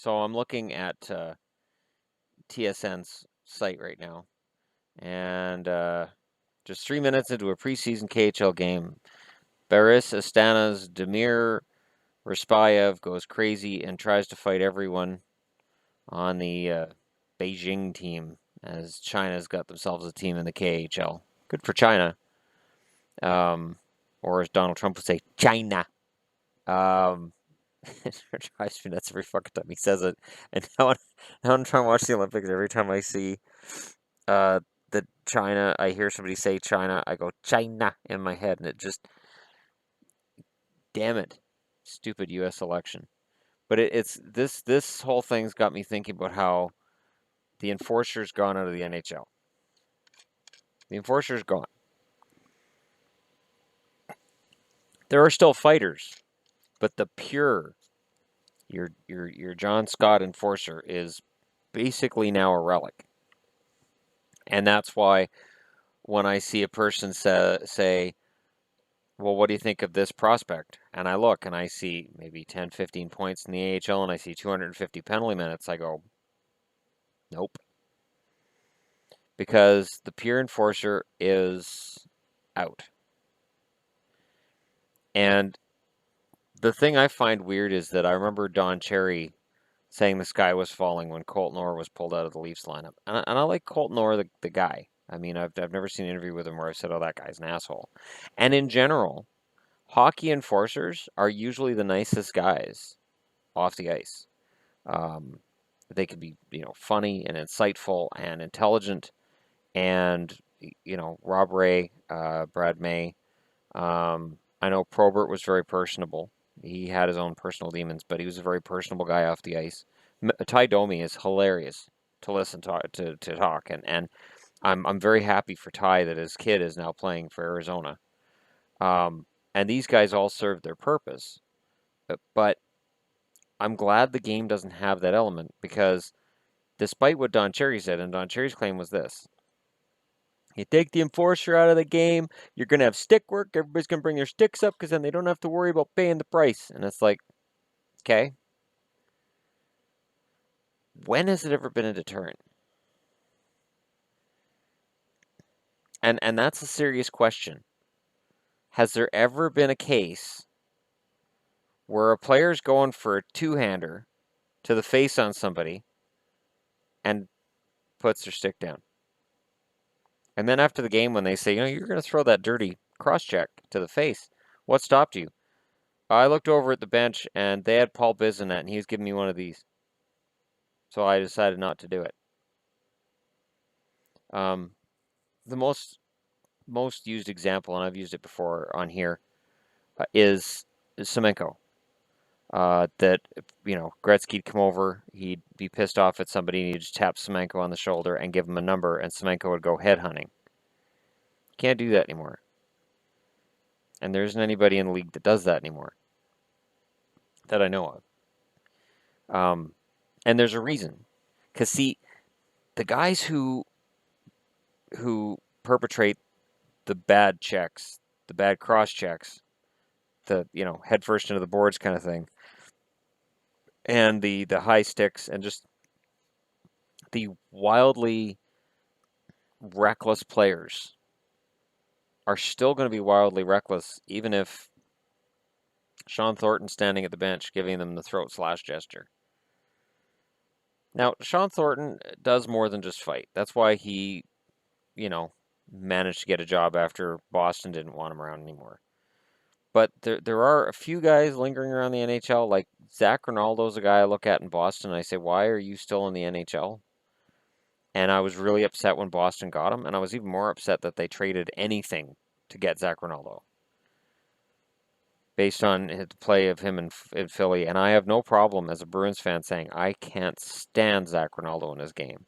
So I'm looking at TSN's site right now, and just 3 minutes into a preseason KHL game, Boris Astana's Damir Raspayev goes crazy and tries to fight everyone on the Beijing team, as China's got themselves a team in the KHL. Good for China. Or as Donald Trump would say, China. It drives me nuts every fucking time he says it. And now I'm trying to watch the Olympics. Every time I see the China, I hear somebody say China, I go China in my head, and it just, damn it, stupid U.S. election. But it's this whole thing's got me thinking about how the enforcer's gone out of the NHL. The enforcer's gone. There are still fighters, but the pure, your John Scott enforcer is basically now a relic. And that's why when I see a person say, well, what do you think of this prospect? And I look and I see maybe 10, 15 points in the AHL and I see 250 penalty minutes, I go, nope. Because the pure enforcer is out. And the thing I find weird is that I remember Don Cherry saying the sky was falling when Colton Orr was pulled out of the Leafs lineup. And I like Colton Orr, the guy. I mean, I've never seen an interview with him where I said, oh, that guy's an asshole. And in general, hockey enforcers are usually the nicest guys off the ice. They can be, funny and insightful and intelligent. And, Rob Ray, Brad May. I know Probert was very personable. He had his own personal demons, but he was a very personable guy off the ice. Ty Domi is hilarious to listen to talk, and I'm very happy for Ty that his kid is now playing for Arizona. And these guys all serve their purpose, but I'm glad the game doesn't have that element because despite what Don Cherry said, and Don Cherry's claim was this: you take the enforcer out of the game, you're going to have stick work. Everybody's going to bring their sticks up because then they don't have to worry about paying the price. And it's like, okay, when has it ever been a deterrent? And that's a serious question. Has there ever been a case where a player's going for a two-hander to the face on somebody and puts their stick down? And then after the game, when they say, you're going to throw that dirty cross-check to the face, what stopped you? I looked over at the bench, and they had Paul Biz in that, and he was giving me one of these. So I decided not to do it. The most used example, and I've used it before on here, is Semenko. That, Gretzky'd come over, he'd be pissed off at somebody, and he'd just tap Semenko on the shoulder and give him a number, and Semenko would go headhunting. Can't do that anymore. And there isn't anybody in the league that does that anymore that I know of. And there's a reason. Because, see, the guys who perpetrate the bad checks, the bad cross checks, the, head first into the boards kind of thing, and the high sticks, and just the wildly reckless players are still going to be wildly reckless, even if Sean Thornton's standing at the bench giving them the throat slash gesture. Now, Sean Thornton does more than just fight. That's why he, managed to get a job after Boston didn't want him around anymore. But there are a few guys lingering around the NHL, like Zach Rinaldo's a guy I look at in Boston, and I say, why are you still in the NHL? And I was really upset when Boston got him, and I was even more upset that they traded anything to get Zach Rinaldo based on the play of him in Philly. And I have no problem as a Bruins fan saying I can't stand Zach Rinaldo in his game.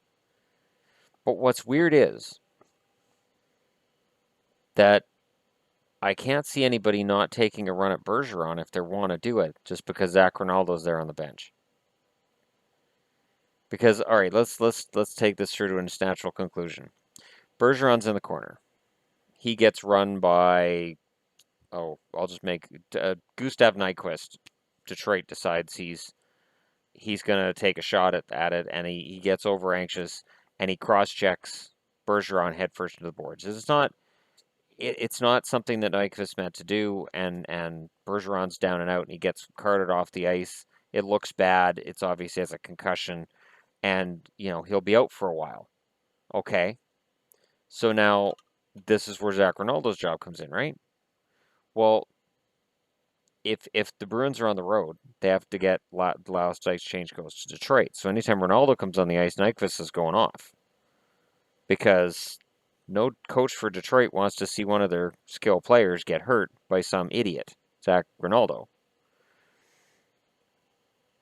But what's weird is that I can't see anybody not taking a run at Bergeron if they want to do it, just because Zach Rinaldo's there on the bench. Because, all right, let's take this through to its natural conclusion. Bergeron's in the corner. He gets run by, I'll just make Gustav Nyquist. Detroit decides he's he's going to take a shot at it, and he gets over anxious, and he cross checks Bergeron headfirst into the boards. It's not something that Nyquist meant to do, and Bergeron's down and out, and he gets carted off the ice. It looks bad. It's obvious he has a concussion, and he'll be out for a while. Okay, so now this is where Zach Ronaldo's job comes in, right? Well, if the Bruins are on the road, they have to get the last ice change goes to Detroit. So anytime Ronaldo comes on the ice, Nyquist is going off because no coach for Detroit wants to see one of their skilled players get hurt by some idiot, Zach Ronaldo.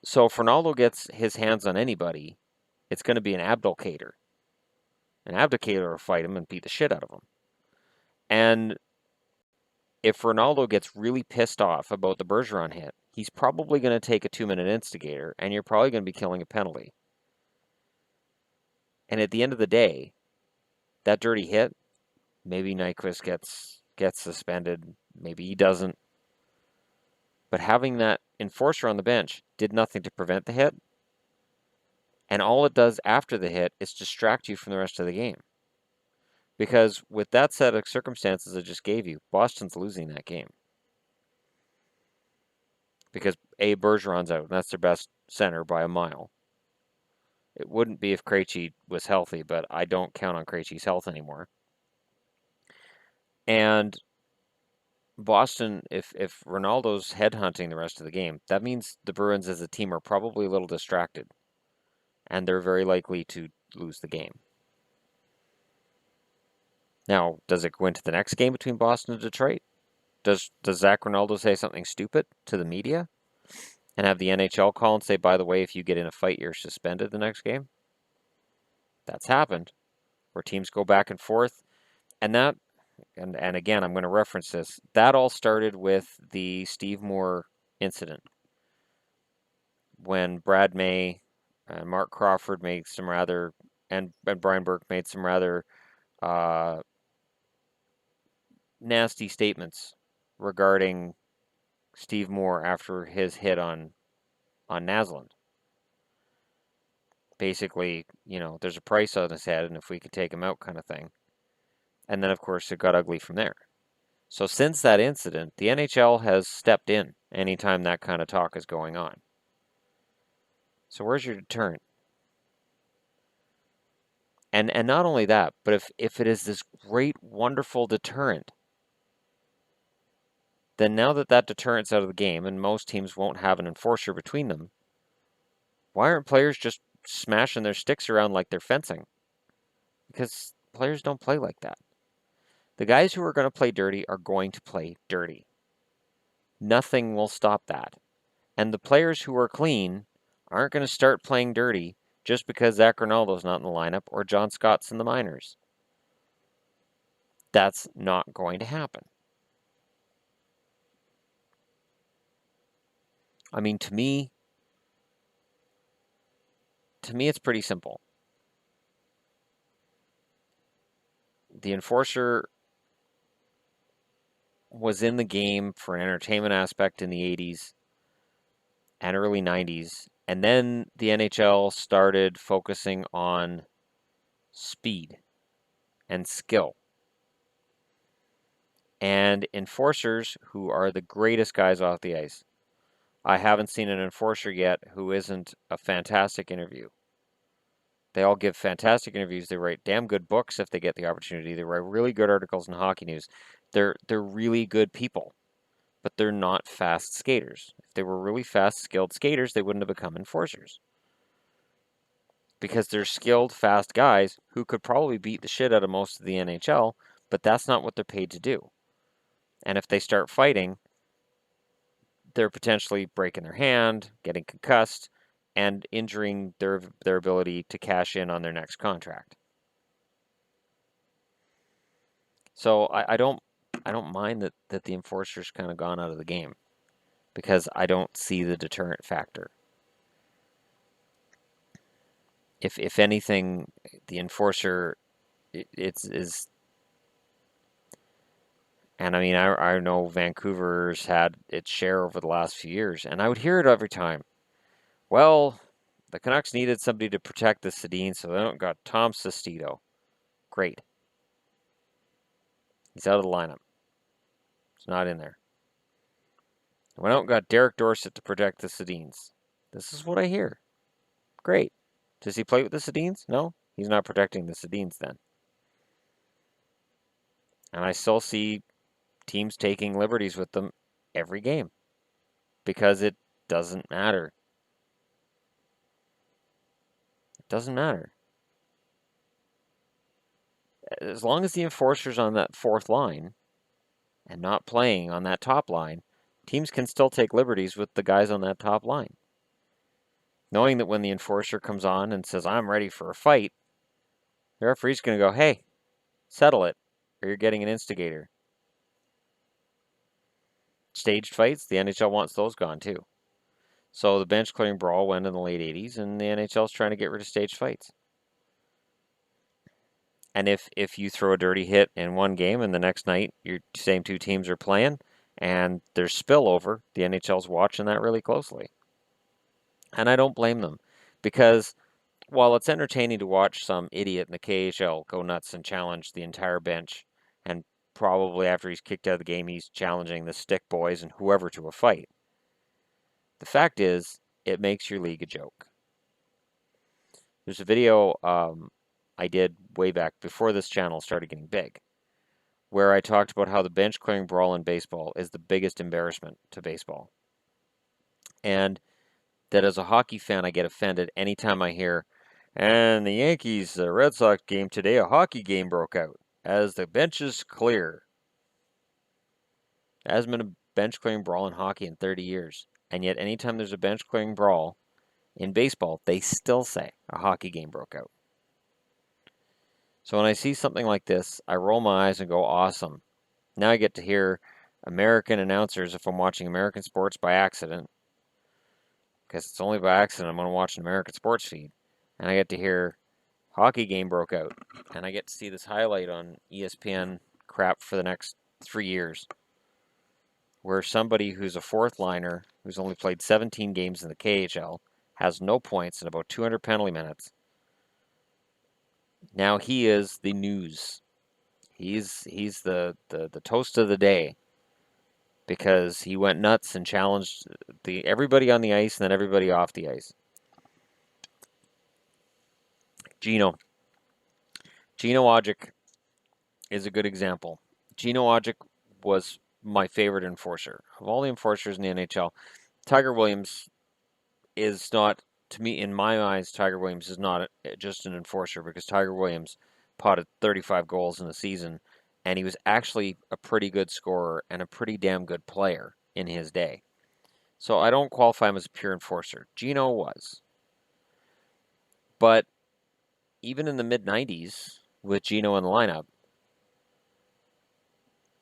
So if Ronaldo gets his hands on anybody, it's going to be an abdicator. An abdicator will fight him and beat the shit out of him. And if Ronaldo gets really pissed off about the Bergeron hit, he's probably going to take a 2-minute instigator, and you're probably going to be killing a penalty. And at the end of the day, that dirty hit, maybe Nyquist gets suspended, maybe he doesn't. But having that enforcer on the bench did nothing to prevent the hit. And all it does after the hit is distract you from the rest of the game. Because with that set of circumstances I just gave you, Boston's losing that game. Because Bergeron's out, and that's their best center by a mile. It wouldn't be if Krejci was healthy, but I don't count on Krejci's health anymore. And Boston, if Ronaldo's headhunting the rest of the game, that means the Bruins as a team are probably a little distracted. And they're very likely to lose the game. Now, does it go into the next game between Boston and Detroit? Does Zach Ronaldo say something stupid to the media and have the NHL call and say, by the way, if you get in a fight, you're suspended the next game? That's happened, where teams go back and forth. And again, I'm going to reference this. That all started with the Steve Moore incident when Brad May, Mark Crawford made some rather, and Brian Burke made some rather nasty statements regarding Steve Moore after his hit on Naslund. Basically, there's a price on his head, and if we could take him out, kind of thing. And then, of course, it got ugly from there. So since that incident, the NHL has stepped in anytime that kind of talk is going on. So where's your deterrent? And not only that, but if it is this great, wonderful deterrent, then now that deterrent's out of the game and most teams won't have an enforcer between them, why aren't players just smashing their sticks around like they're fencing? Because players don't play like that. The guys who are going to play dirty are going to play dirty. Nothing will stop that. And the players who are clean aren't going to start playing dirty just because Zach Ronaldo's not in the lineup or John Scott's in the minors. That's not going to happen. I mean, to me, it's pretty simple. The enforcer was in the game for an entertainment aspect in the 80s and early 90s. And then the NHL started focusing on speed and skill. And enforcers who are the greatest guys off the ice. I haven't seen an enforcer yet who isn't a fantastic interview. They all give fantastic interviews. They write damn good books if they get the opportunity. They write really good articles in Hockey News. They're really good people, but they're not fast skaters. If they were really fast, skilled skaters, they wouldn't have become enforcers. Because they're skilled, fast guys who could probably beat the shit out of most of the NHL, but that's not what they're paid to do. And if they start fighting, they're potentially breaking their hand, getting concussed, and injuring their ability to cash in on their next contract. So I don't mind that the enforcer's kind of gone out of the game because I don't see the deterrent factor. If anything, the enforcer is, and I mean I know Vancouver's had its share over the last few years, and I would hear it every time. Well, the Canucks needed somebody to protect the Sedin, so they don't got Tom Sestito. Great. He's out of the lineup. He's not in there. We don't got Derek Dorsett to protect the Sedins. This is what I hear. Great. Does he play with the Sedins? No, he's not protecting the Sedins then. And I still see teams taking liberties with them every game because it doesn't matter. It doesn't matter. As long as the enforcer's on that fourth line and not playing on that top line, teams can still take liberties with the guys on that top line. Knowing that when the enforcer comes on and says, I'm ready for a fight, the referee's going to go, hey, settle it, or you're getting an instigator. Staged fights, the NHL wants those gone too. So the bench clearing brawl went in the late 80s, and the NHL's trying to get rid of staged fights. And if you throw a dirty hit in one game and the next night your same two teams are playing and there's spillover, the NHL's watching that really closely. And I don't blame them because while it's entertaining to watch some idiot in the KHL go nuts and challenge the entire bench, and probably after he's kicked out of the game, he's challenging the stick boys and whoever to a fight, the fact is, it makes your league a joke. There's a video I did way back before this channel started getting big, where I talked about how the bench clearing brawl in baseball is the biggest embarrassment to baseball. And that as a hockey fan, I get offended anytime I hear, and the Yankees Red Sox game today, a hockey game broke out as the benches clear. There hasn't been a bench clearing brawl in hockey in 30 years. And yet, anytime there's a bench clearing brawl in baseball, they still say a hockey game broke out. So when I see something like this, I roll my eyes and go, awesome. Now I get to hear American announcers if I'm watching American sports by accident, because it's only by accident I'm going to watch an American sports feed, and I get to hear hockey game broke out, and I get to see this highlight on ESPN crap for the next 3 years, where somebody who's a fourth liner, who's only played 17 games in the KHL, has no points and about 200 penalty minutes. Now he is the news. He's the toast of the day because he went nuts and challenged everybody on the ice and then everybody off the ice. Gino Odjick is a good example. Gino Odjick was my favorite enforcer. Of all the enforcers in the NHL, Tiger Williams is not, to me, in my eyes, Tiger Williams is not just an enforcer because Tiger Williams potted 35 goals in a season, and he was actually a pretty good scorer and a pretty damn good player in his day. So I don't qualify him as a pure enforcer. Gino was. But even in the mid-90s, with Gino in the lineup,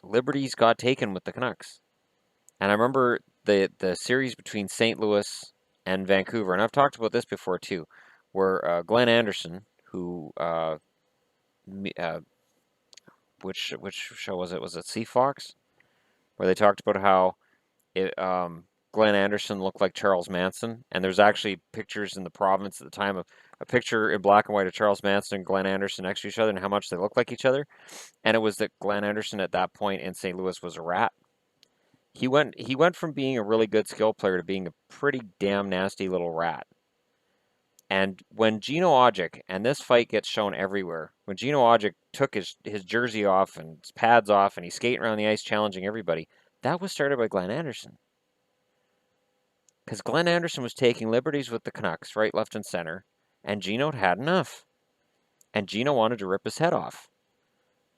liberties got taken with the Canucks. And I remember the series between St. Louis and Vancouver, and I've talked about this before too, where Glenn Anderson, who which show was it? Was it Sea Fox? Where they talked about how Glenn Anderson looked like Charles Manson, and there's actually pictures in the province at the time of a picture in black and white of Charles Manson and Glenn Anderson next to each other and how much they look like each other. And it was that Glenn Anderson at that point in St. Louis was a rat. He went from being a really good skill player to being a pretty damn nasty little rat. And when Gino Odjick, and this fight gets shown everywhere, when Gino Odjick took his jersey off and his pads off and he's skating around the ice challenging everybody, that was started by Glenn Anderson. Because Glenn Anderson was taking liberties with the Canucks, right, left, and center, and Gino had enough. And Gino wanted to rip his head off.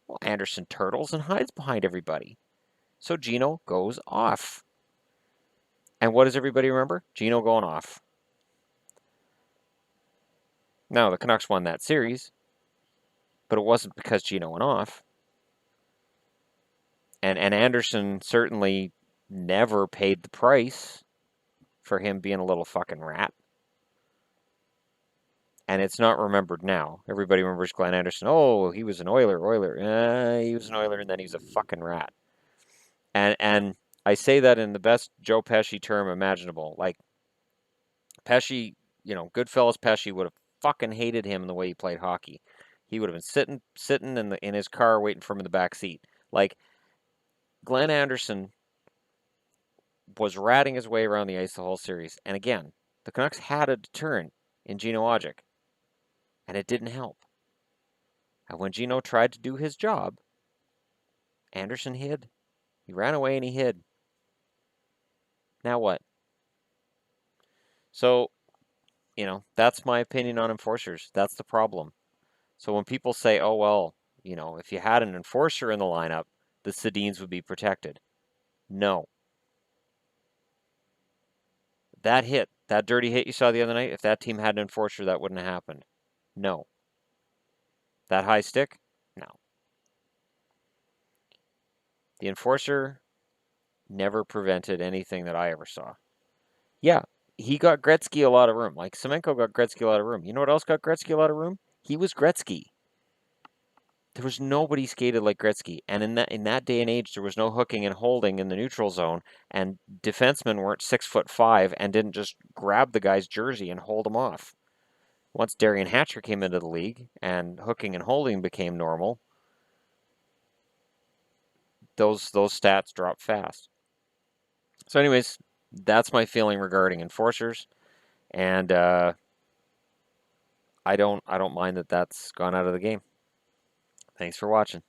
Well, Anderson turtles and hides behind everybody. So Gino goes off. And what does everybody remember? Gino going off. Now, the Canucks won that series, but it wasn't because Gino went off. And Anderson certainly never paid the price for him being a little fucking rat. And it's not remembered now. Everybody remembers Glenn Anderson. Oh, he was an Oiler. He was an Oiler, and then he's a fucking rat. And I say that in the best Joe Pesci term imaginable. Like, Pesci, Goodfellas Pesci would have fucking hated him in the way he played hockey. He would have been sitting in his car waiting for him in the back seat. Like Glenn Anderson was ratting his way around the ice the whole series. And again, the Canucks had a deterrent in Gino Ojic, and it didn't help. And when Gino tried to do his job, Anderson hid. He ran away and he hid. Now what? So, that's my opinion on enforcers. That's the problem. So when people say, oh, well, if you had an enforcer in the lineup, the Sedins would be protected. No. That dirty hit you saw the other night, if that team had an enforcer, that wouldn't have happened. No. That high stick? No. The enforcer never prevented anything that I ever saw. Yeah, he got Gretzky a lot of room. Like Semenko got Gretzky a lot of room. You know what else got Gretzky a lot of room? He was Gretzky. There was nobody skated like Gretzky, and in that day and age, there was no hooking and holding in the neutral zone, and defensemen weren't 6'5" and didn't just grab the guy's jersey and hold him off. Once Darian Hatcher came into the league and hooking and holding became normal, those stats dropped fast. So, anyways, that's my feeling regarding enforcers, and I don't mind that that's gone out of the game. Thanks for watching.